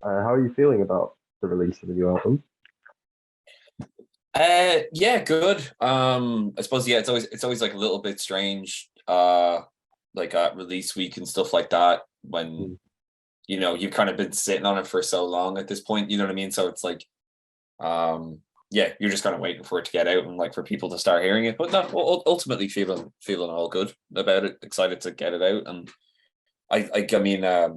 How are you feeling about the release of the new album? Yeah, good. I suppose yeah, it's always like a little bit strange, like at release week and stuff like that when Mm. you've kind of been sitting on it for so long at this point, you know what I mean? So it's like, yeah, you're just kind of waiting for it to get out and like for people to start hearing it. But no, ultimately feeling all good about it, excited to get it out. And I mean, I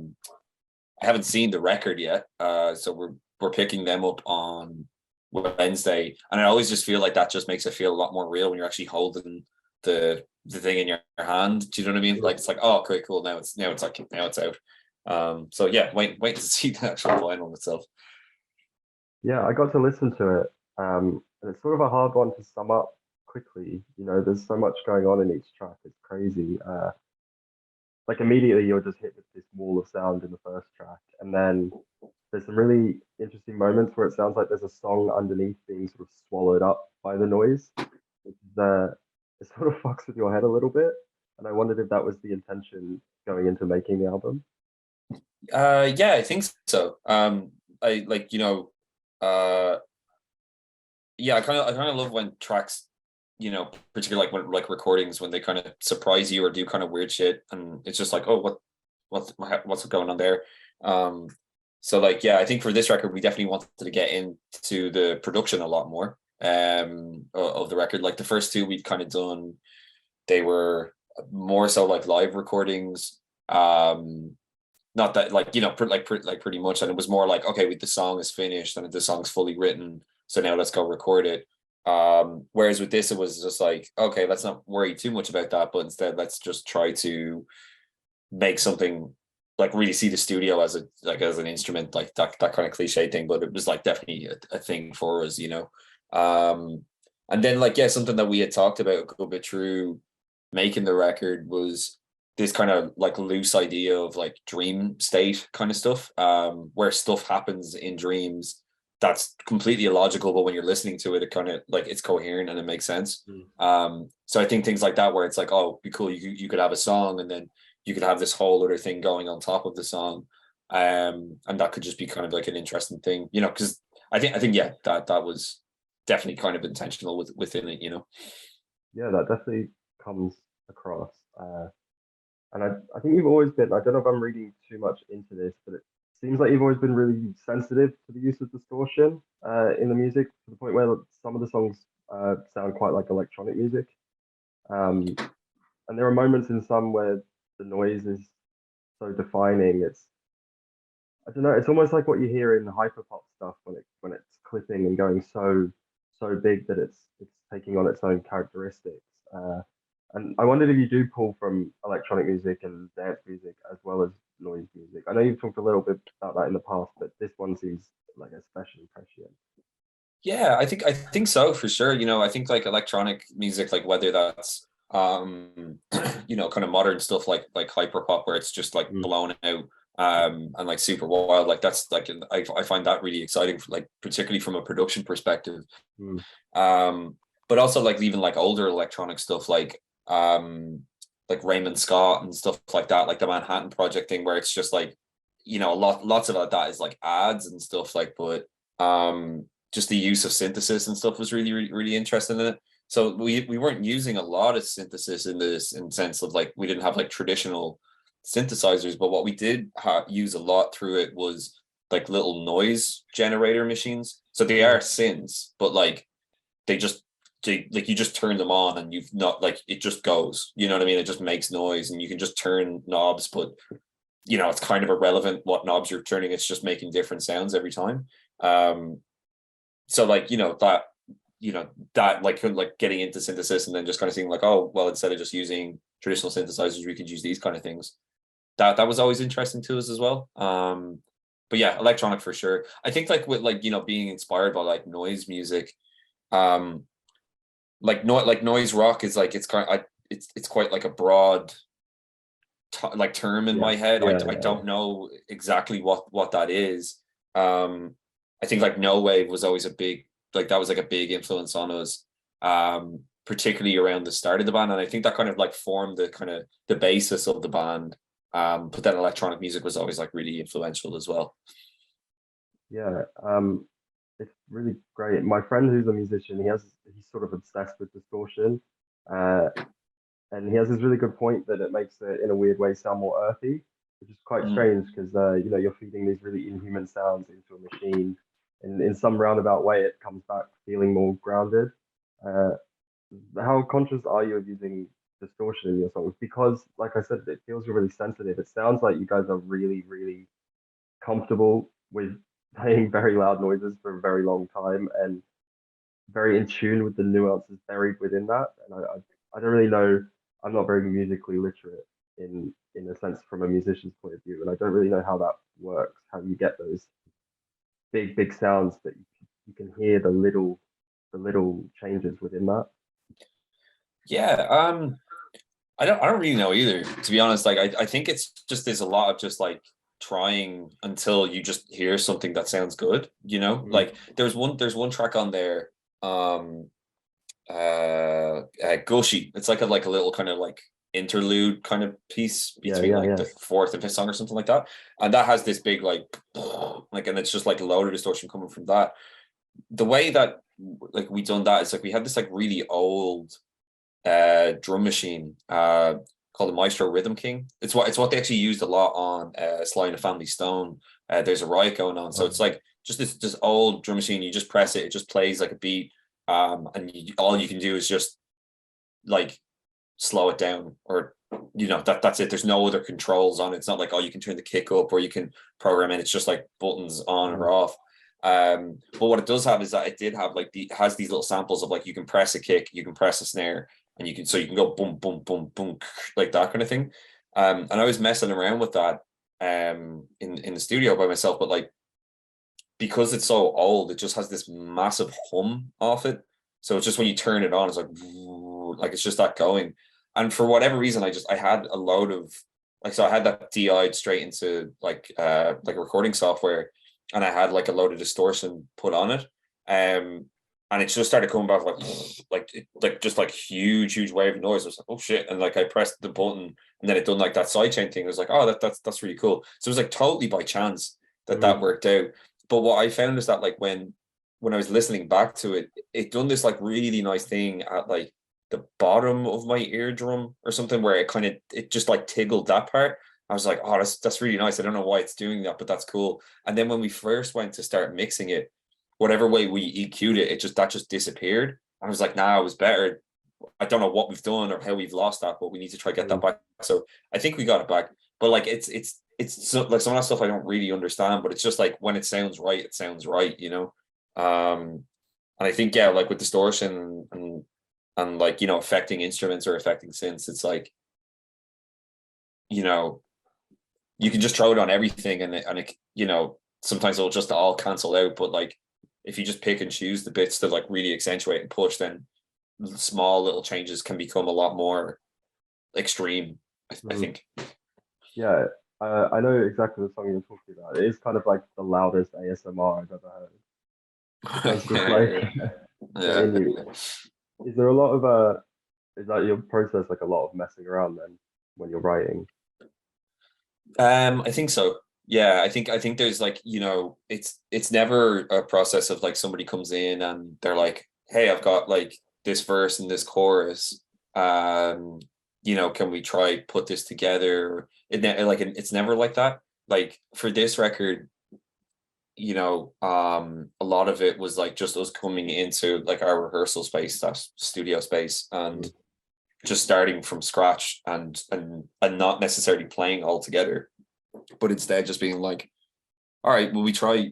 haven't seen the record yet, so we're picking them up on Wednesday, and I always just feel like that just makes it feel a lot more real when you're actually holding the thing in your hand. Do you know what I mean? Like it's like, oh, okay, cool. Now it's out. So yeah, wait to see the actual vinyl itself. Yeah, I got to listen to it. And it's sort of a hard one to sum up quickly. There's so much going on in each track. It's crazy. Like immediately you're just hit with this wall of sound in the first track, and then there's some really interesting moments where it sounds like there's a song underneath being sort of swallowed up by the noise. It sort of fucks with your head a little bit, and I wondered if that was the intention going into making the album. Yeah, I think so. I like uh yeah, I kind of love when tracks, particularly like when like recordings when they kind of surprise you or do kind of weird shit, and it's just like, oh, what's going on there? Um, so like, yeah, I think for this record we definitely wanted to get into the production a lot more of the record. Like the first two we'd kind of done, they were more so like live recordings. Not that like like pretty much, and it was more like, okay, the song is finished and the song's fully written, so now let's go record it. Whereas with this it was just like, okay, let's not worry too much about that, but instead let's just try to make something, like really see the studio as as an instrument, like that kind of cliche thing, but it was like definitely a thing for us. And then like, yeah, something that we had talked about a good bit through making the record was this kind of like loose idea of like dream state kind of stuff, where stuff happens in dreams that's completely illogical, but when you're listening to it, it kind of like it's coherent and it makes sense. Mm. So I think things like that, where it's like, oh, be cool, you could have a song and then you could have this whole other thing going on top of the song, and that could just be kind of like an interesting thing, because I think yeah, that was definitely kind of intentional within it. Yeah, that definitely comes across. And I think you've always been, I don't know if I'm reading too much into this, but it seems like you've always been really sensitive to the use of distortion in the music, to the point where some of the songs sound quite like electronic music. Um, and there are moments in some where the noise is so defining. I don't know, it's almost like what you hear in hyperpop stuff when it's clipping and going so big that it's taking on its own characteristics. And I wondered if you do pull from electronic music and dance music as well as noise music. I know you've talked a little bit about that in the past, but this one seems like especially prescient. Yeah, I think so for sure. I think like electronic music, like whether that's kind of modern stuff like hyperpop where it's just like Mm, blown out and like super wild, like that's like I find that really exciting, like particularly from a production perspective. mm, Um but also like even like older electronic stuff like Raymond Scott and stuff like that, like the Manhattan Project thing, where it's just like, lots of that is like ads and stuff, like, but just the use of synthesis and stuff was really, really, really interesting in it. So we weren't using a lot of synthesis in this, in sense of like we didn't have like traditional synthesizers, but what we did use a lot through it was like little noise generator machines. So they mm. are synths, but like they just like you just turn them on and you've not like it just goes. You know what I mean? It just makes noise and you can just turn knobs, but it's kind of irrelevant what knobs you're turning. It's just making different sounds every time. Um, so like that like getting into synthesis and then just kind of seeing like, oh well, instead of just using traditional synthesizers we could use these kind of things. That was always interesting to us as well. But yeah, electronic for sure. I think like with like being inspired by like noise music, um like noise rock is like it's quite like a broad like term in Yeah, my head. I, yeah, I yeah, yeah. don't know exactly what that is. um I think like no wave was always a big, like that was like a big influence on us, particularly around the start of the band, and I think that kind of like formed the kind of the basis of the band. But then electronic music was always like really influential as well. Yeah, it's really great. My friend who's a musician, he's sort of obsessed with distortion, uh, and he has this really good point that it makes it in a weird way sound more earthy, which is quite Mm. strange because you're feeding these really inhuman sounds into a machine, and in some roundabout way it comes back feeling more grounded. Uh, how conscious are you of using distortion in your songs? Because, like I said, it feels really sensitive. It sounds like you guys are really, really comfortable with playing very loud noises for a very long time and very in tune with the nuances buried within that. And I don't really know. I'm not very musically literate in a sense from a musician's point of view, and I don't really know how that works. How you get those big sounds, but you can hear the little changes within that. Yeah, I don't really know either, to be honest. Like I think it's just there's a lot of just like trying until you just hear something that sounds good, you know? Mm. Like there's one track on there, um Gushy. It's like a little kind of like interlude kind of piece Yeah, between yeah, like yeah. the fourth and fifth song or something like that. And that has this big like and it's just like a load of distortion coming from that. The way that like we done that is like we had this like really old drum machine called the Maestro Rhythm King. It's what they actually used a lot on Sly and the Family Stone. There's a riot going on, so it's like just this old drum machine. You just press it, it just plays like a beat, and all you can do is just like slow it down, or that's it. There's no other controls on it. It's not like, oh, you can turn the kick up or you can program it. It's just like buttons on Mm. or off. But what it does have is that it did have like has these little samples of like you can press a kick, you can press a snare, and you can go boom boom boom boom like that kind of thing. And I was messing around with that in the studio by myself, but like because it's so old, it just has this massive hum off it. So it's just when you turn it on, it's like it's just that going. And for whatever reason, I had a load of like, so I had that DI'd straight into like recording software, and I had like a load of distortion put on it. And it just started coming back like just like huge wave of noise. I was like, oh shit. And like I pressed the button and then it done like that sidechain thing. I was like, oh, that's really cool. So it was like totally by chance that Mm. worked out. But what I found is that like when I was listening back to it, it done this like really nice thing at like the bottom of my eardrum or something, where it just like tiggled that part. I was like, oh, that's really nice. I don't know why it's doing that, but that's cool. And then when we first went to start mixing it, whatever way we EQ'd it, that just disappeared. I was like, nah, it was better. I don't know what we've done or how we've lost that, but we need to try to get that Mm. back. So I think we got it back. But like it's so, like some of that stuff I don't really understand, but it's just like when it sounds right, it sounds right, you know. And I think, yeah, like with distortion and like, affecting instruments or affecting synths, it's like, you know, you can just throw it on everything, and sometimes it'll just all cancel out. But like if you just pick and choose the bits to like really accentuate and push, then small little changes can become a lot more extreme, I Mm. think. Yeah, I know exactly the song you're talking about. It is kind of like the loudest ASMR I've ever heard. It does just like Yeah, get yeah. in you. Is there a lot of is that your process like a lot of messing around then when you're writing? I think so. Yeah, I think there's like, it's never a process of like somebody comes in and they're like, hey, I've got like this verse and this chorus. Um, can we try put this together? It's never like that. Like for this record, a lot of it was like just us coming into like our rehearsal space, that studio space, Mm. and just starting from scratch and not necessarily playing all together, but instead just being like, all right, well, we try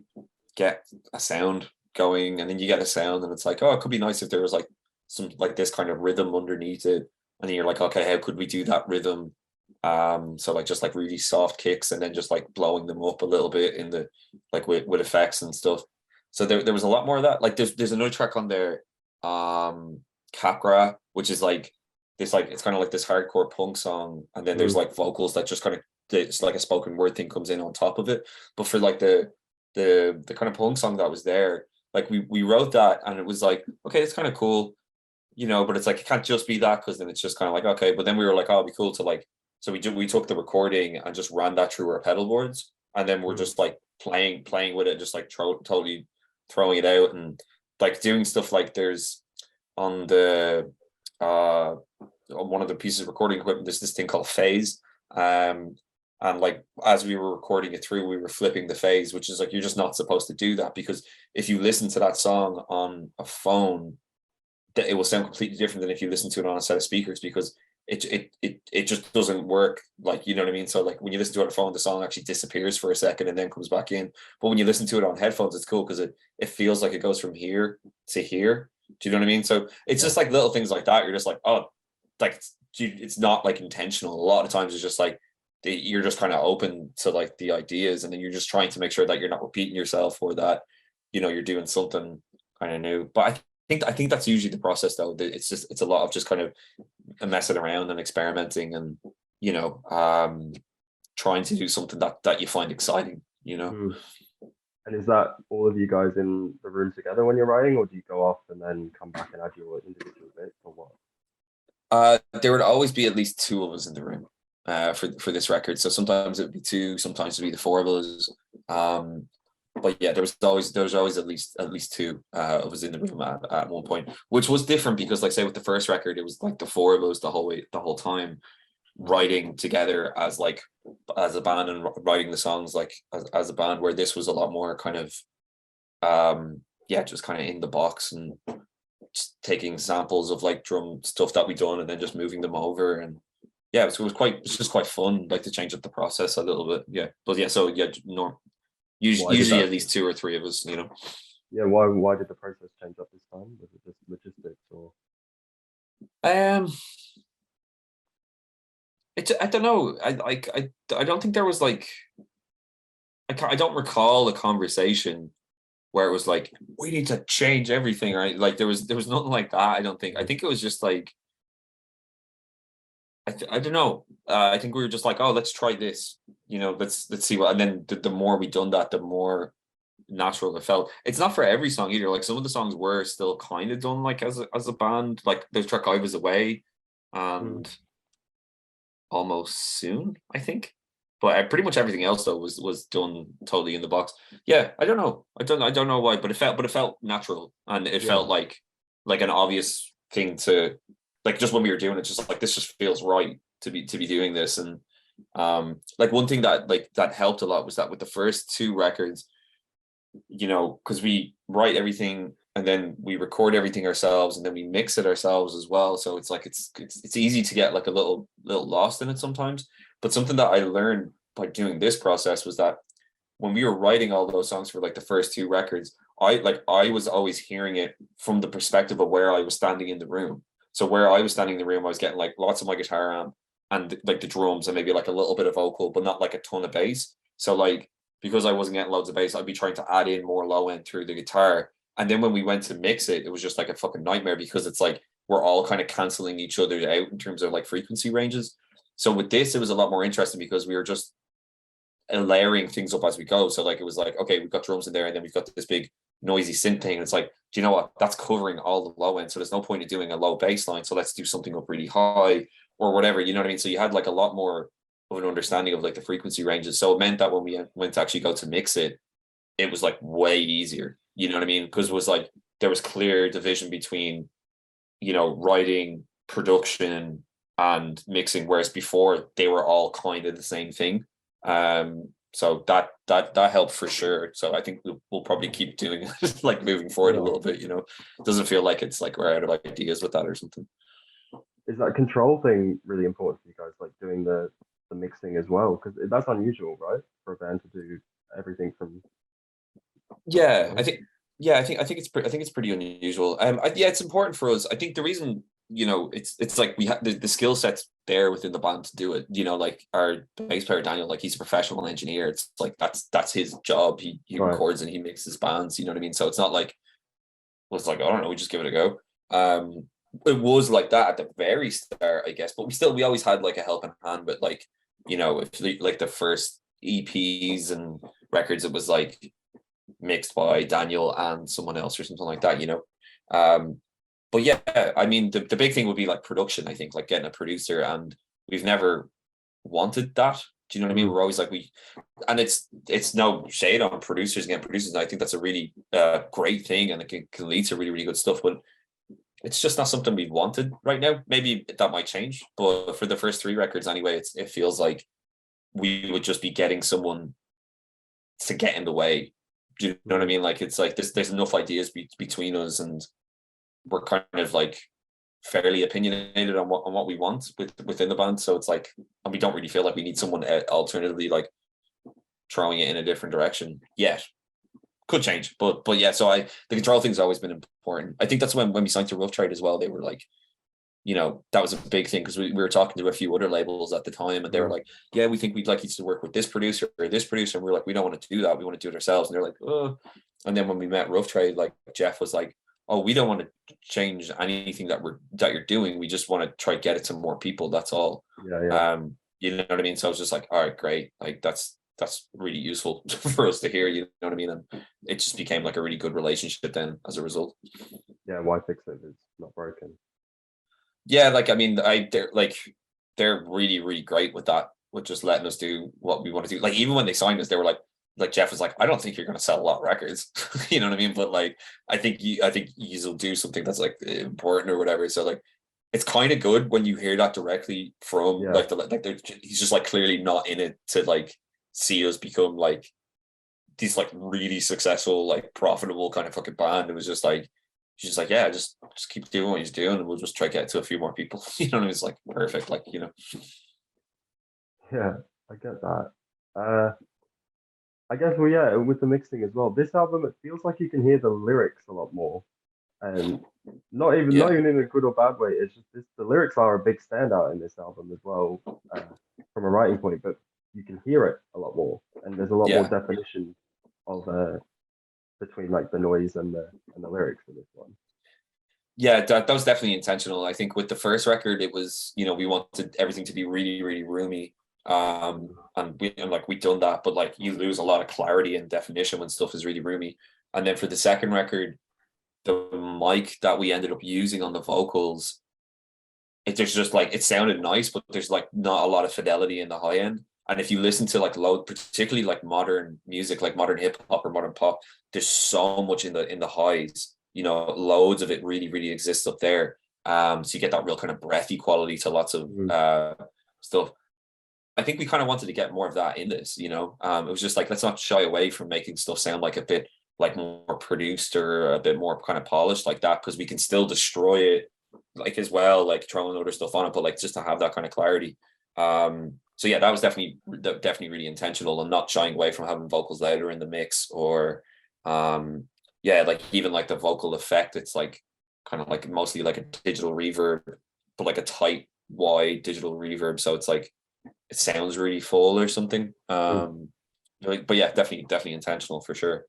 get a sound going, and then you get a sound and it's like, oh, it could be nice if there was like some like this kind of rhythm underneath it. And then you're like, okay, how could we do that rhythm? So like just like really soft kicks and then just like blowing them up a little bit in the like with effects and stuff. So there was a lot more of that. Like there's another track on there, Capra, which is like this, like it's kind of like this hardcore punk song, and then there's Mm. like vocals that just kind of, it's like a spoken word thing comes in on top of it. But for like the kind of punk song that was there, like we wrote that and it was like, okay, it's kind of cool, but it's like it can't just be that, because then it's just kind of like, okay. But then we were like, oh, it'd be cool to like, so we took the recording and just ran that through our pedal boards, and then we're Mm. just like playing with it, just like totally throwing it out, and like doing stuff like there's on the on one of the pieces of recording equipment, there's this thing called phase. And like as we were recording it through, we were flipping the phase, which is like, you're just not supposed to do that, because if you listen to that song on a phone, it will sound completely different than if you listen to it on a set of speakers, because it just doesn't work, like, you know what I mean? So like when you listen to it on a phone, the song actually disappears for a second and then comes back in. But when you listen to it on headphones, it's cool because it feels like it goes from here to here. Do you know what I mean? So it's just like little things like that. You're just like, oh, like it's not like intentional. A lot of times it's just like you're just kind of open to like the ideas, and then you're just trying to make sure that you're not repeating yourself, or that, you know, you're doing something kind of new. But I think that's usually the process, though. It's a lot of just kind of messing around and experimenting, and, you know, trying to do something that you find exciting, you know. And is that all of you guys in the room together when you're writing, or do you go off and then come back and add your individual bits, or what? There would always be at least two of us in the room for this record. So sometimes it would be two, sometimes it would be the four of us. But yeah, there was always at least two of us in the room at one point, which was different because, like, say with the first record, it was like the four of us the whole time, writing together as a band and writing the songs like as a band, where this was a lot more kind of just kind of in the box and just taking samples of like drum stuff that we done and then just moving them over. And yeah, it was just quite fun, like, to change up the process a little bit. Yeah, but yeah, so yeah, usually at least two or three of us, you know. Yeah, why did the process change up this time? Was it just logistics, or I don't know. I don't think there was like, I don't recall a conversation where it was like, we need to change everything, right? Like there was nothing like that. I don't think. I think it was just like, I don't know. I think we were just like, oh, let's try this. You know, let's see what. And then the more we done that, the more natural it felt. It's not for every song either. Like some of the songs were still kind of done like as a band. Like there's track I Was Away and Almost Soon, I think. But pretty much everything else though was done totally in the box. Yeah, I don't know. I don't know why, but it felt natural, and it felt like an obvious thing to, like, just when we were doing it, just like, this just feels right to be doing this. And like one thing that helped a lot was that with the first two records, you know, because we write everything and then we record everything ourselves and then we mix it ourselves as well. So it's like it's easy to get like a little lost in it sometimes. But something that I learned by doing this process was that when we were writing all those songs for like the first two records, I was always hearing it from the perspective of where I was standing in the room. So where I was standing in the room, I was getting like lots of my guitar amp and like the drums and maybe like a little bit of vocal, but not like a ton of bass. So like, because I wasn't getting loads of bass, I'd be trying to add in more low end through the guitar. And then when we went to mix it, it was just like a fucking nightmare, because it's like we're all kind of canceling each other out in terms of like frequency ranges. So with this, it was a lot more interesting because we were just layering things up as we go. So like it was like, okay, we've got drums in there, and then we've got this big noisy synth thing. And it's like, do you know what? That's covering all the low end. So there's no point in doing a low bass line. So let's do something up really high or whatever. You know what I mean? So you had like a lot more of an understanding of like the frequency ranges. So it meant that when we went to actually go to mix it, it was like way easier. You know what I mean? Because it was like there was clear division between, you know, writing, production, and mixing, whereas before they were all kind of the same thing. So that helped for sure. So I think we'll probably keep doing it, like moving forward a little bit. You know, it doesn't feel like it's like we're out of ideas with that or something. Is that control thing really important for you guys, like doing the mixing as well? Because that's unusual, right, for a band to do everything from. Yeah, I think it's pretty unusual. It's important for us. I think the reason, you know, it's like we have the skill sets there within the band to do it. You know, like our bass player Daniel, like he's a professional engineer. It's like that's his job. He records and he mixes bands. You know what I mean? So it's not like, well, it's like, I don't know, we just give it a go. It was like that at the very start, I guess, but we always had like a helping hand. But like, you know, if like the first EPs and records, it was like mixed by Daniel and someone else or something like that, you know. But yeah, I mean, the big thing would be like production, I think, like getting a producer, and we've never wanted that. Do you know what I mean? We're always like and it's no shade on producers again. Producers, and I think that's a really great thing, and it can lead to really, really good stuff. But it's just not something we wanted right now. Maybe that might change, but for the first 3 records anyway, it feels like we would just be getting someone to get in the way. Do you know what I mean? Like it's like there's enough ideas between us, and we're kind of like fairly opinionated on what we want within the band. So it's like, and we don't really feel like we need someone alternatively like throwing it in a different direction yet. Could change, but yeah. So the control thing's always been important. I think that's when we signed to Rough Trade as well. They were like, you know, that was a big thing because we were talking to a few other labels at the time, and they were like, yeah, we think we'd like you to work with this producer or this producer, and we were like, we don't want to do that. We want to do it ourselves. And they're like, oh. And then when we met Rough Trade, like Jeff was like, oh, we don't want to change anything that you're doing. We just want to try to get it to more people. That's all. Yeah. You know what I mean? So I was just like, all right, great. Like that's really useful for us to hear, you know what I mean? And it just became like a really good relationship then as a result. Yeah, why fix it if it's not broken? Yeah, like I mean, they're really, really great with that, with just letting us do what we want to do. Like even when they signed us, they were like Jeff was like, I don't think you're going to sell a lot of records. You know what I mean? But like, I think you'll do something that's like important or whatever. So like, it's kind of good when you hear that directly from he's just like clearly not in it to like see us become like these like really successful, like profitable kind of fucking band. It was just like, she's just like, yeah, just keep doing what he's doing, and we'll just try to get to a few more people. You know what I mean? It's like perfect, like, you know. Yeah, I get that. I guess, well, yeah, with the mixing as well. This album, it feels like you can hear the lyrics a lot more, and not even in a good or bad way. It's just the lyrics are a big standout in this album as well, from a writing point. But you can hear it a lot more, and there's a lot more definition of between like the noise and the lyrics in this one. Yeah, that was definitely intentional. I think with the first record, it was, you know, we wanted everything to be really, really roomy. And we'd done that, but like you lose a lot of clarity and definition when stuff is really roomy. And then for the second record, the mic that we ended up using on the vocals, there's just like, it sounded nice, but there's like not a lot of fidelity in the high end. And if you listen to like particularly like modern music, like modern hip hop or modern pop, there's so much in the highs. You know, loads of it really, really exists up there. So you get that real kind of breathy quality to lots of stuff. I think we kind of wanted to get more of that in this, you know. It was just like, let's not shy away from making stuff sound like a bit like more produced or a bit more kind of polished like that, because we can still destroy it like as well, like throwing other stuff on it, but like just to have that kind of clarity. So yeah, that was definitely really intentional, and not shying away from having vocals louder in the mix, or yeah, like even like the vocal effect, it's like kind of like mostly like a digital reverb, but like a tight, wide digital reverb. So it's like, it sounds really full or something. But yeah, definitely intentional for sure.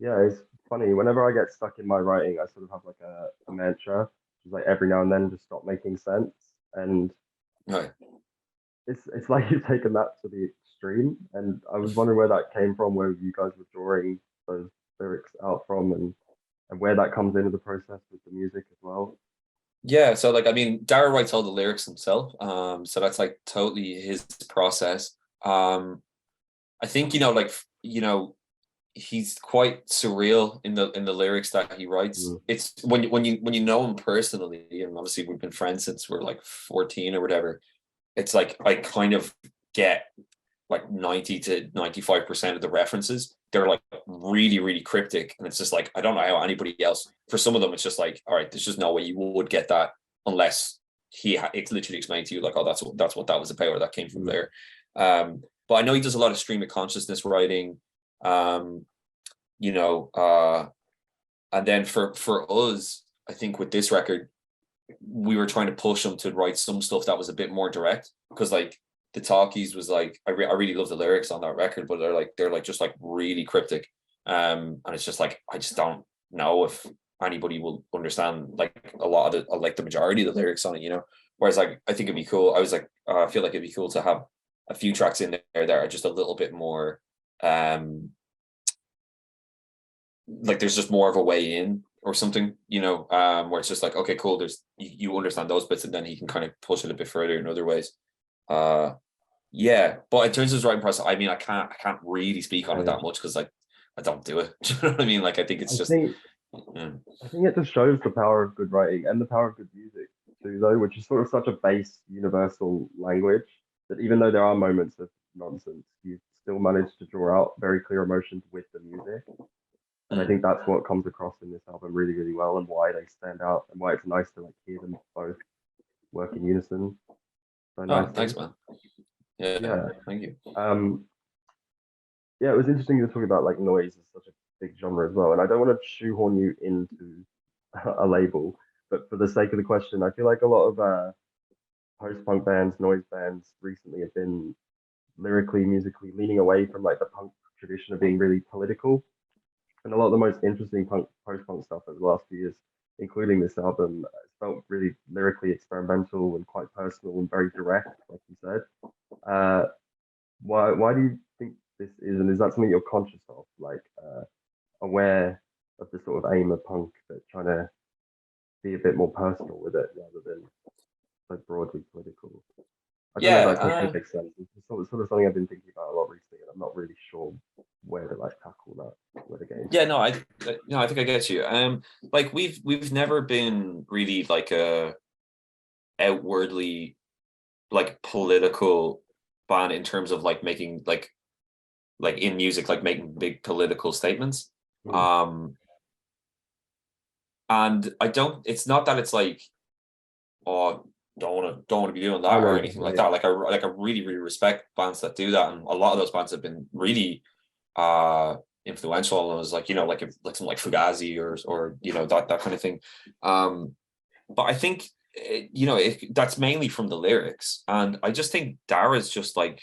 Yeah, it's funny. Whenever I get stuck in my writing, I sort of have like a mantra, which is like every now and then just stop making sense. And it's like you've taken that to the extreme. And I was wondering where that came from, where you guys were drawing those lyrics out from, and where that comes into the process with the music as well. Yeah, so like I mean, Dara writes all the lyrics himself. So that's like totally his process. I think, you know, like, you know, he's quite surreal in the lyrics that he writes. It's when you know him personally, and obviously we've been friends since we're like 14 or whatever. It's like I kind of get like 90 to 95% of the references. They're like really, really cryptic, and it's just like, I don't know how anybody else, for some of them it's just like, all right, there's just no way you would get that unless it's literally explained to you like, oh, that's what that was about, or that came from there. But I know he does a lot of stream of consciousness writing, you know, and then for us, I think with this record, we were trying to push him to write some stuff that was a bit more direct, because like the talkies was like, I really love the lyrics on that record, but they're like just like really cryptic, and it's just like, I just don't know if anybody will understand like a lot of like the majority of the lyrics on it, you know. Whereas like, I think it'd be cool, I was like, I feel like it'd be cool to have a few tracks in there that are just a little bit more like there's just more of a way in or something, you know, where it's just like, okay, cool, you understand those bits, and then he can kind of push it a bit further in other ways. Yeah, but in terms of his writing process, I mean, I can't really speak on it Yeah. that much because I don't do it. Do you know what I mean? Like I think it's I just think mm, I think it just shows the power of good writing and the power of good music too, though, which is sort of such a base universal language that even though there are moments of nonsense, you still manage to draw out very clear emotions with the music. And I mm. think that's what comes across in this album really, really well, and why they stand out, and why it's nice to like hear them both work in unison so Oh, nicely. thanks, man. Yeah, Yeah. thank you. Um, yeah, it was interesting to talk about like noise as such a big genre as well. And I don't want to shoehorn you into a label, but for the sake of the question, I feel like a lot of post-punk bands, noise bands recently have been lyrically, musically leaning away from like the punk tradition of being really political. And a lot of the most interesting punk post-punk stuff over the last few years, including this album, felt really lyrically experimental and quite personal and very direct, like you said. Uh, why do you think this is, and is that something you're conscious of, like aware of the sort of aim of punk, but trying to be a bit more personal with it rather than so broadly political? I don't know if Yeah, that question makes sense. It's sort of something I've been thinking about a lot recently, and I'm not really sure where to like tackle that, where to get into yeah, that. no, no, I think I get you. Like we've never been really like a outwardly like political band in terms of like making like in music, like making big political statements. Mm. Um, and I don't. It's not that it's like, oh, don't want to be doing I that or know, anything like yeah, that. Like I really really respect bands that do that, and a lot of those bands have been really uh influential. And it was like like like something like Fugazi or that kind of thing. Um, but I think that's mainly from the lyrics, and I just think Dara's just like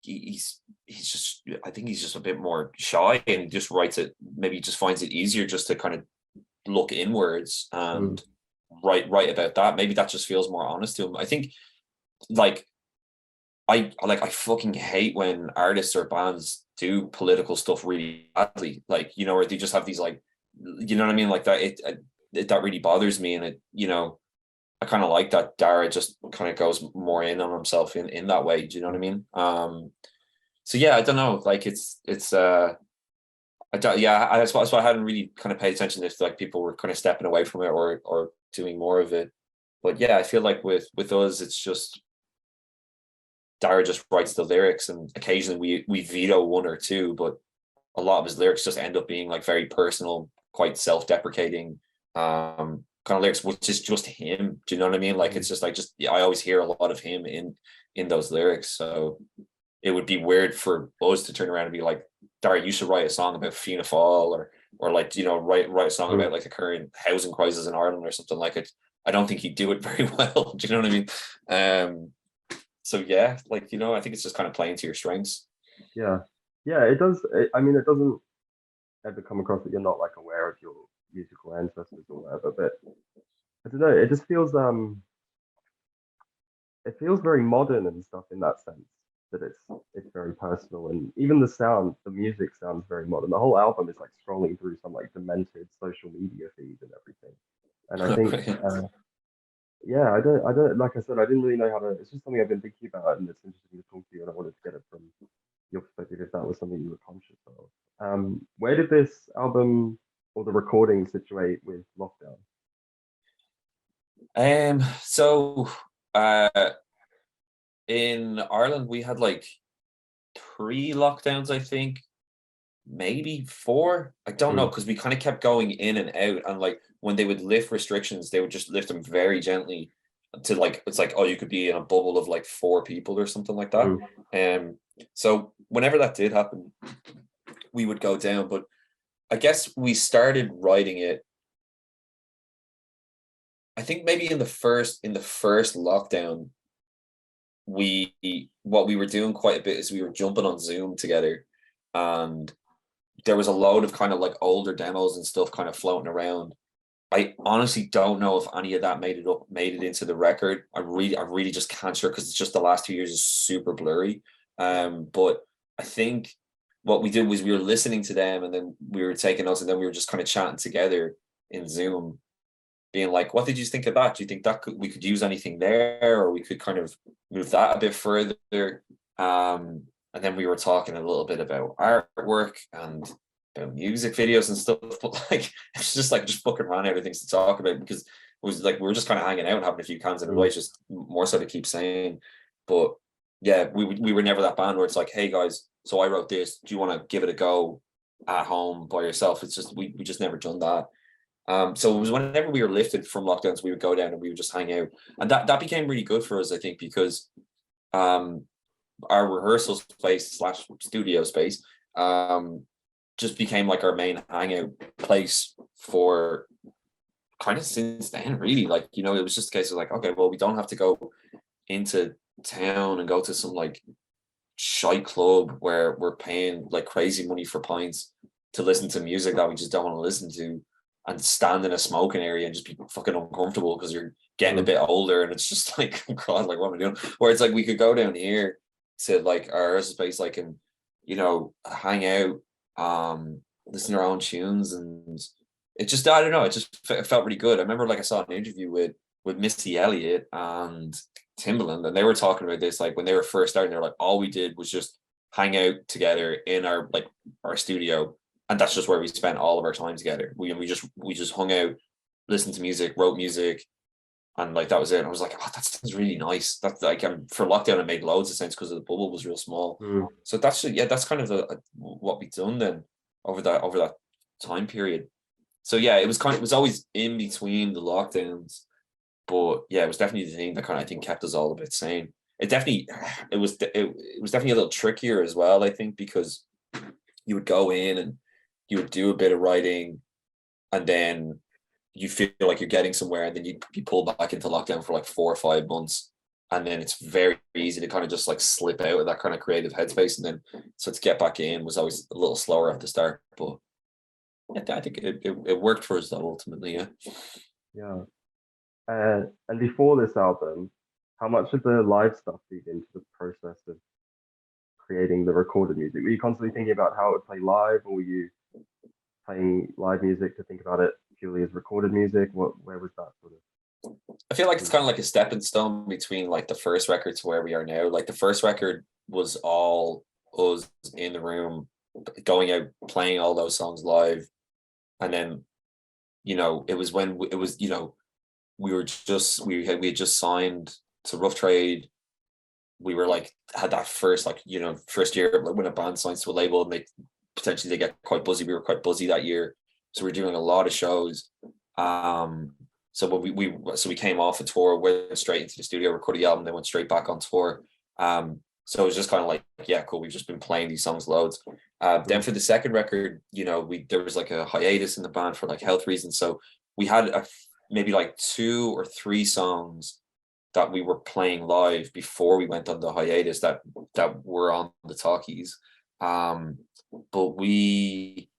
he's just I think he's just a bit more shy and he just writes it. Maybe he just finds it easier just to kind of look inwards mm, and write about that. Maybe that just feels more honest to him. I think like I fucking hate when artists or bands do political stuff really badly. Like, or they just have these like you know what I mean? Like that that really bothers me. And I kind of like that Dara just kind of goes more in on himself in that way. Do you know what I mm. mean? So yeah, I don't know. Like it's I don't, yeah, that's why I hadn't really kind of paid attention if like people were kind of stepping away from it or doing more of it. But yeah, I feel like with us, it's just Dara just writes the lyrics, and occasionally we veto one or two, but a lot of his lyrics just end up being like very personal, quite self-deprecating, kind of lyrics, which is just him. Do you know what I mean? Like Mm. it's just like I always hear a lot of him in those lyrics. So it would be weird for us to turn around and be like, Dara, you should write a song about Fianna Fáil or like write a song about Mm. like the current housing crisis in Ireland or something like it. I don't think he'd do it very well. Do you know what I mean? So yeah, like I think it's just kind of playing to your strengths. Yeah, yeah, it does. I mean, it doesn't ever come across that you're not like aware of your musical ancestors or whatever, but I don't know. It just feels it feels very modern and stuff in that sense that it's very personal, and even the music sounds very modern. The whole album is like scrolling through some like demented social media feed and everything. And I think yeah, I don't like I said, I didn't really know how to. It's just something I've been thinking about, and it's interesting to talk to you, and I wanted to get it from your perspective if that was something you were conscious of. Where did this album or the recording situate with lockdown? So uh in Ireland we had like three lockdowns, I think, maybe four. I don't know Mm, because we kind of kept going in and out, and like when they would lift restrictions, they would just lift them very gently to like it's like, oh, you could be in a bubble of like four people or something like that. mm, Um, so whenever that did happen, we would go down. But I guess we started writing it. I think maybe in the first lockdown, we what we were doing quite a bit is we were jumping on Zoom together, and there was a load of kind of like older demos and stuff kind of floating around. I honestly don't know if any of that made it into the record. I really just can't sure because it's just the last 2 years is super blurry. But I think what we did was we were listening to them and then we were taking notes and then we were just kind of chatting together in Zoom. being like, what did you think of that? Do you think that we could use anything there, or we could kind of move that a bit further? And then we were talking a little bit about artwork and about music videos and stuff, but like it's just like just fucking ran out of things to talk about, because it was like we were just kind of hanging out and having a few cans of advice, just more so to keep saying. But yeah, we were never that band where it's like, hey guys, so I wrote this, do you want to give it a go at home by yourself? It's just we just never done that. So it was whenever we were lifted from lockdowns, we would go down and we would just hang out, and that became really good for us, I think, because our rehearsal space slash studio space just became like our main hangout place for kind of since then, really. Like, you know, it was just a case of like, okay, well, we don't have to go into town and go to some like shite club where we're paying like crazy money for pints to listen to music that we just don't want to listen to, and stand in a smoking area and just be fucking uncomfortable because you're getting a bit older, and it's just like, God, like what am I doing? Where it's like we could go down here to like our space, like, and you know, hang out, listen to our own tunes, and it just, I don't know, it just it felt really good. I remember like I saw an interview with Missy Elliott and Timbaland, and they were talking about this, like when they were first starting, they're like, all we did was just hang out together in our like our studio, and that's just where we spent all of our time together. We just hung out, listened to music, wrote music, and like that was it. And I was like, oh, that sounds really nice. That's like, for lockdown it made loads of sense because the bubble was real small. So that's, yeah, that's kind of what we've done then over that time period. So yeah, it was always in between the lockdowns, but yeah, it was definitely the thing that kind of, I think, kept us all a bit sane. It was definitely a little trickier as well, I think, because you would go in and you would do a bit of writing, and then you feel like you're getting somewhere, and then you pull back into lockdown for like 4 or 5 months, and then it's very easy to kind of just like slip out of that kind of creative headspace, and then so to get back in was always a little slower at the start, but I think it worked for us though, ultimately. Yeah. And before this album, how much of the live stuff feed into the process of creating the recorded music? Were you constantly thinking about how it would play live, or were you playing live music to think about it purely as recorded music? Where was that sort of? I feel like it's kind of like a stepping stone between like the first record to where we are now. Like the first record was all us in the room, going out, playing all those songs live. And then, you know, it was when it was, you know, we had just signed to Rough Trade. We were like, had that first, like, you know, first year when a band signs to a label and they get quite buzzy. We were quite buzzy that year. So we were doing a lot of shows. So when we came off a tour, went straight into the studio, recorded the album, then went straight back on tour. So it was just kind of like, yeah, cool. We've just been playing these songs loads. Then for the second record, you know, there was like a hiatus in the band for like health reasons. So we had maybe like 2 or 3 songs that we were playing live before we went on the hiatus that were on the talkies. But we,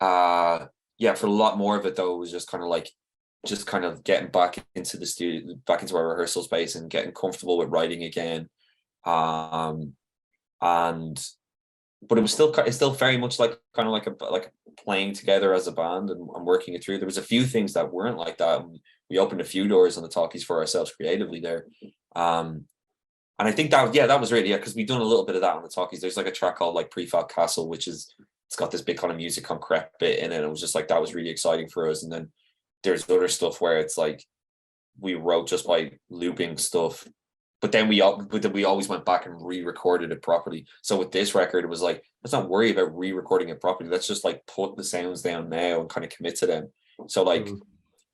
yeah, for a lot more of it though, it was just kind of getting back into the studio, back into our rehearsal space and getting comfortable with writing again. But it's still very much like kind of like playing together as a band and working it through. There was a few things that weren't like that. We opened a few doors on the talkies for ourselves creatively there. And I think that was really, yeah, because we've done a little bit of that on the talkies. There's like a track called like Prefab Castle, it's got this big kind of music on crep bit in it. And it was just like, that was really exciting for us. And then there's other stuff where it's like we wrote just by looping stuff, but then we always went back and re-recorded it properly. So with this record, it was like, let's not worry about re-recording it properly. Let's just like put the sounds down now and kind of commit to them. So like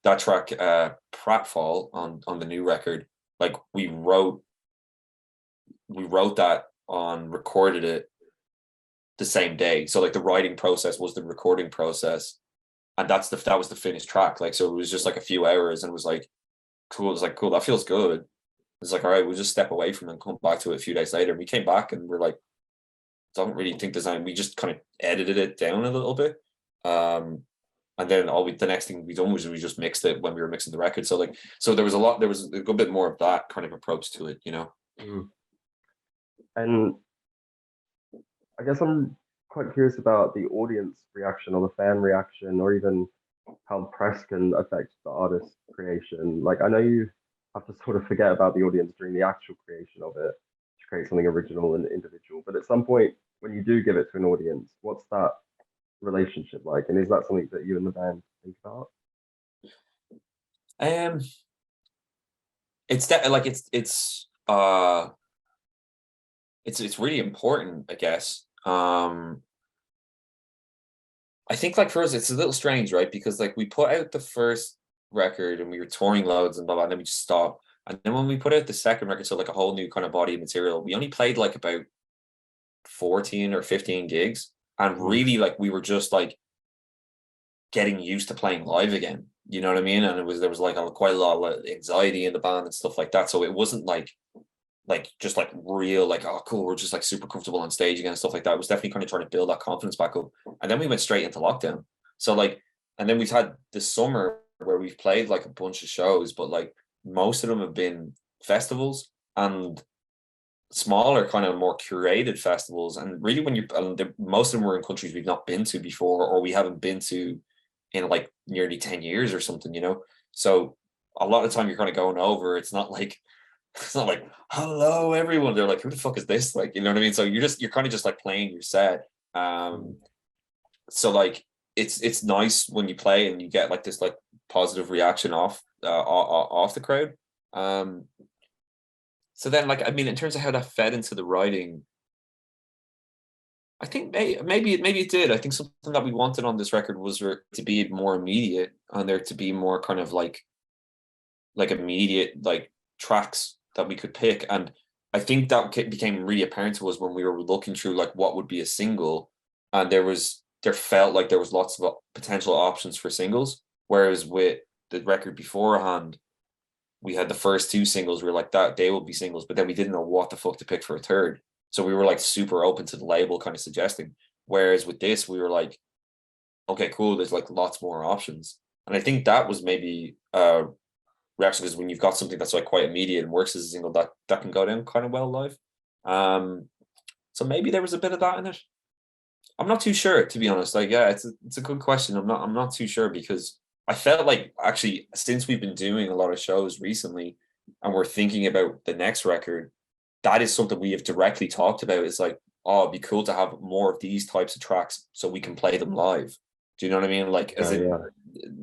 that track, Pratfall on the new record, like we wrote that on, recorded it the same day. So like the writing process was the recording process, and that was the finished track. Like, so it was just like a few hours, and it was like cool. It was like, cool, that feels good. It's like, all right, we'll just step away from it and come back to it a few days later. And we came back and we're like, don't really think design. We just kind of edited it down a little bit. And then the next thing we done was we just mixed it when we were mixing the record. So there was a good bit more of that kind of approach to it, you know? And I guess I'm quite curious about the audience reaction or the fan reaction, or even how press can affect the artist's creation. Like I know you have to sort of forget about the audience during the actual creation of it to create something original and individual. But at some point, when you do give it to an audience, what's that relationship like? And is that something that you and the band think about? Um, it's that like it's really important, I guess. I think like for us, it's a little strange, right? Because like we put out the first record and we were touring loads and blah blah, and then we just stopped. And then when we put out the second record, so like a whole new kind of body of material, we only played like about 14 or 15 gigs. And Mm. really like we were just like getting used to playing live again. You know what I mean? And there was like quite a lot of anxiety in the band and stuff like that. So it wasn't like just like real like, oh cool, we're just like super comfortable on stage again and stuff like that. It was definitely kind of trying to build that confidence back up. And then we went straight into lockdown. So like, and then we've had this summer where we've played like a bunch of shows, but like most of them have been festivals and smaller kind of more curated festivals. And really when most of them were in countries we've not been to before or we haven't been to in like nearly 10 years or something, you know. So a lot of the time you're kind of going over, it's not like hello everyone, they're like who the fuck is this, like, you know what I mean? So you're kind of just like playing your set. So like it's nice when you play and you get like this like positive reaction off the crowd. So then like I mean in terms of how that fed into the writing, I think maybe it did. I think something that we wanted on this record was for it to be more immediate and there to be more kind of like immediate like tracks that we could pick. And I think that became really apparent to us when we were looking through like what would be a single, and there felt like there was lots of potential options for singles, whereas with the record beforehand we had the first two singles, we were like that they will be singles, but then we didn't know what the fuck to pick for a third, so we were like super open to the label kind of suggesting. Whereas with this we were like, okay cool, there's like lots more options. And I think that was maybe reaction, because when you've got something that's like quite immediate and works as a single, that can go down kind of well live. So maybe there was a bit of that in it. I'm not too sure, to be honest. Like, yeah, it's a good question. I'm not too sure, because I felt like actually since we've been doing a lot of shows recently and we're thinking about the next record, that is something we have directly talked about. It's like, oh, it'd be cool to have more of these types of tracks so we can play them live. Do you know what I mean? Like, as Yeah, in, yeah.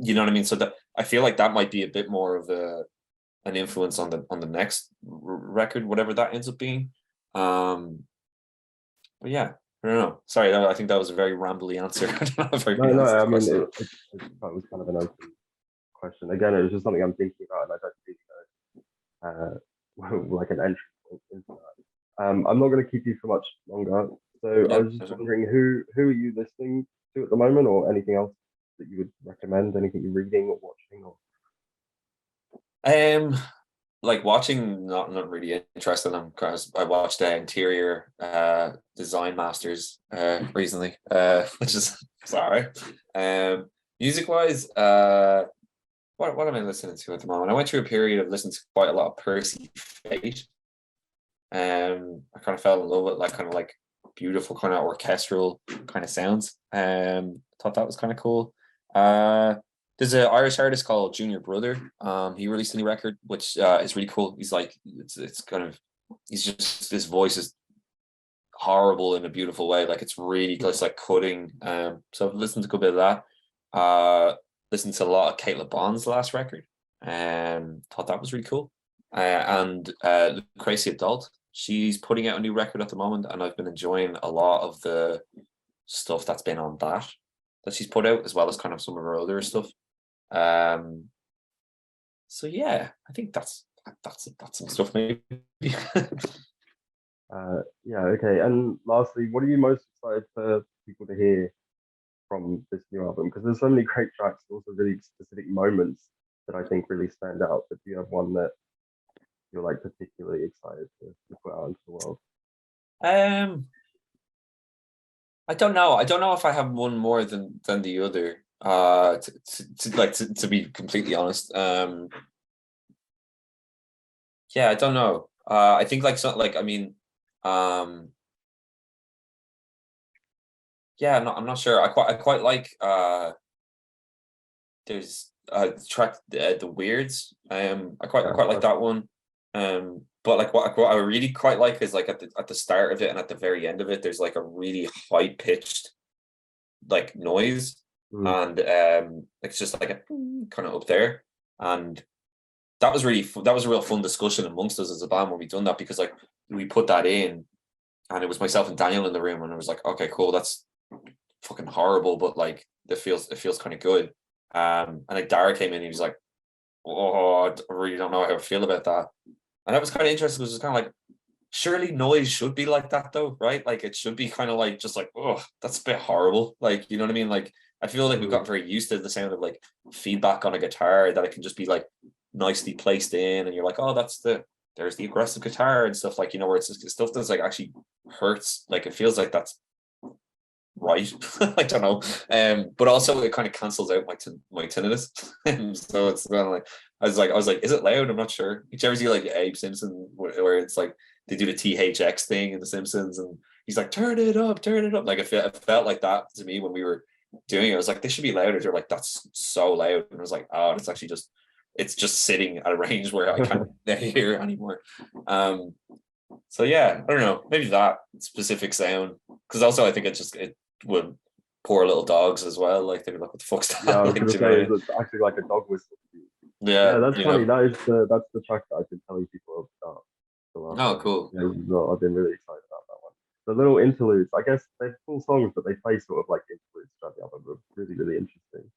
you know what I mean? So that I feel like that might be a bit more of an influence on the next record, whatever that ends up being. But yeah, I don't know. Sorry, I think that was a very rambly answer. I don't know if I No, really no. answered I the mean, question. that was kind of an open question. Again, it was just something I'm thinking about, and I don't really know like an entry point into that. I'm not going to keep you for much longer. So I Yeah. was just wondering who are you listening to at the moment, or anything else that you would recommend? Anything you're reading or watching, or Um, like watching, not really interested in, because I watched the interior design masters recently, which is sorry. Music wise, what am I listening to at the moment? I went through a period of listening to quite a lot of Percy Fate. I kind of fell in love with like kind of like beautiful kind of orchestral kind of sounds. Thought that was kind of cool. There's an Irish artist called Junior Brother. He released a new record, which is really cool. He's like, it's kind of, he's just, his voice is horrible in a beautiful way. Like it's really just like cutting. So I've listened to a good bit of that. Listened to a lot of Caitlin Bond's last record. Thought that was really cool. And Crazy Adult, she's putting out a new record at the moment, and I've been enjoying a lot of the stuff that's been on that she's put out, as well as kind of some of her other stuff. So yeah, I think that's some stuff maybe. yeah, okay. And lastly, what are you most excited for people to hear from this new album? Because there's so many great tracks, also really specific moments that I think really stand out. But do you have one that you're like particularly excited to put out into the world? um, I don't know. I don't know if I have one more than the other. To be completely honest. Yeah, I don't know. I think like so like I mean, um, yeah, I'm not sure. I quite like there's track the Weirds. I quite like that's that one. But like what I really quite like is like at the start of it and at the very end of it, there's like a really high pitched like noise, and it's just like a kind of up there, and that was a real fun discussion amongst us as a band when we done that, because like we put that in, and it was myself and Daniel in the room, and it was like, okay, cool, that's fucking horrible, but like it feels kind of good. And like Dara came in, he was like, oh, I really don't know how I feel about that. And that was kind of interesting, because it's kind of like, surely noise should be like that though, right? Like it should be kind of like, just like, oh, that's a bit horrible. Like, you know what I mean? Like, I feel like we've gotten very used to the sound of like feedback on a guitar, that it can just be like nicely placed in, and you're like, oh, there's the aggressive guitar and stuff, like, you know, where it's just stuff that's like actually hurts. Like it feels like that's right. I don't know. But also it kind of cancels out my tinnitus. So it's kind of like, I was like, is it loud? I'm not sure. Did you ever see like Abe Simpson where it's like they do the THX thing in The Simpsons, and he's like, turn it up. Like it felt like that to me when we were doing it. I was like, they should be louder. They're like, that's so loud. And I was like, oh, it's actually it's just sitting at a range where I can't hear anymore. So yeah, I don't know, maybe that specific sound, because also I think it would poor little dogs as well, like they're like, what the fuck's that? Yeah, I was Like, gonna do you know what I say, mean? it's actually like a dog whistle. Yeah, That's you funny. know. That's the track that I've been telling people about the last Oh, time. cool. Yeah, well, I've been really excited about that one. The little interludes, I guess they're full songs, but they play sort of like interludes throughout the album. They're really, really interesting.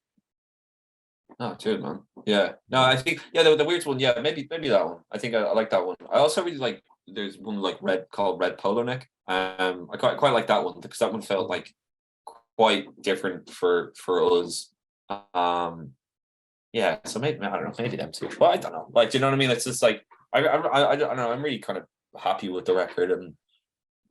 Oh, dude, man. Yeah. No, I think the Weirds one. Yeah, maybe that one. I think I like that one. I also really like. There's one like called Red Polo Neck. I quite like that one, because that one felt like quite different for us. Yeah. So maybe, I don't know. Maybe them too. But I don't know. Like, do you know what I mean? It's just like I don't know. I'm really kind of happy with the record, and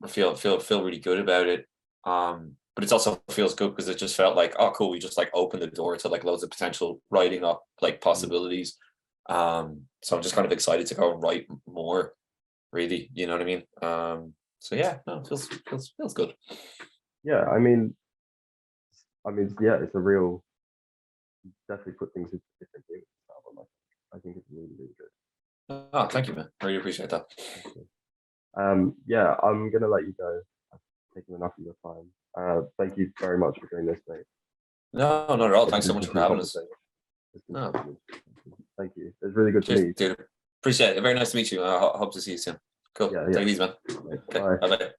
I feel really good about it. But it also feels good because it just felt like, oh, cool, we just like opened the door to like loads of potential writing up like possibilities. So I'm just kind of excited to go and write more, really, you know what I mean? So yeah, no, it feels good. Yeah, I mean, yeah, it's a real, definitely put things into different gear with this album. I think it's really, really good. Oh, thank you, man. I really appreciate that. Yeah, I'm gonna let you go. I've taken enough of your time. Thank you very much for doing this, mate. No, not at all. Thanks so much for having us. No. Thank you. It's really good to Cheers, meet you. dude. Appreciate it. Very nice to meet you. I hope to see you soon. Cool. Yeah, Take it easy, man. Right, Okay. bye. Bye-bye.